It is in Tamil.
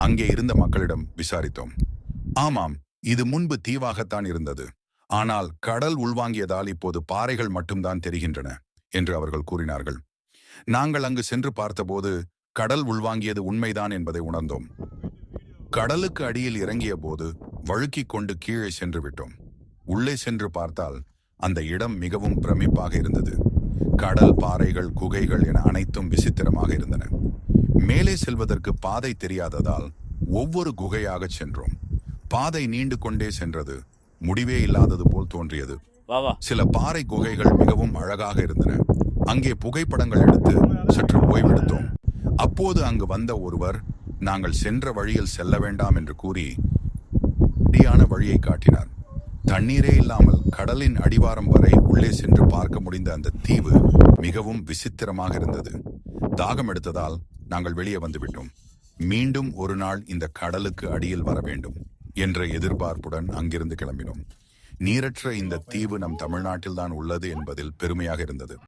அங்கே இருந்த மக்களிடம் விசாரித்தோம். ஆமாம், இது முன்பு தீவாகத்தான் இருந்தது. ஆனால் கடல் உள்வாங்கியதால் இப்போது பாறைகள் மட்டும்தான் தெரிகின்றன என்று அவர்கள் கூறினார்கள். நாங்கள் அங்கு சென்று பார்த்தபோது கடல் உள்வாங்கியது உண்மைதான் என்பதை உணர்ந்தோம். கடலுக்கு அடியில் இறங்கிய போது வழுக்கிக் கொண்டு கீழே சென்று விட்டோம். உள்ளே சென்று பார்த்தால் அந்த இடம் மிகவும் பிரமிப்பாக இருந்தது. கடல், பாறைகள், குகைகள் என அனைத்தும் விசித்திரமாக இருந்தன. மேலே செல்வதற்கு பாதை தெரியாததால் ஒவ்வொரு குகையாக சென்றோம். பாதை நீண்டு கொண்டே சென்றது. முடிவே இல்லாதது போல் தோன்றியது. சில பாறை குகைகள் மிகவும் அழகாக இருந்தன. அங்கே புகைப்படங்கள் எடுத்து சற்று ஓய்வெடுத்தோம். அப்போது அங்கு வந்த ஒருவர் நாங்கள் சென்ற வழியில் செல்ல வேண்டாம் என்று கூறி சரியான வழியை காட்டினார். தண்ணீரே இல்லாமல் கடலின் அடிவாரம் வரை உள்ளே சென்று பார்க்க முடிந்த அந்த தீவு மிகவும் விசித்திரமாக இருந்தது. தாகம் எடுத்ததால் நாங்கள் வெளியே வந்துவிட்டோம். மீண்டும் ஒரு நாள் இந்த கடலுக்கு அடியில் வர வேண்டும் என்ற எதிர்பார்ப்புடன் அங்கிருந்து கிளம்பினோம். நீரற்ற இந்த தீவு நம் தமிழ்நாட்டில்தான் உள்ளது என்பதில் பெருமையாக இருந்தது.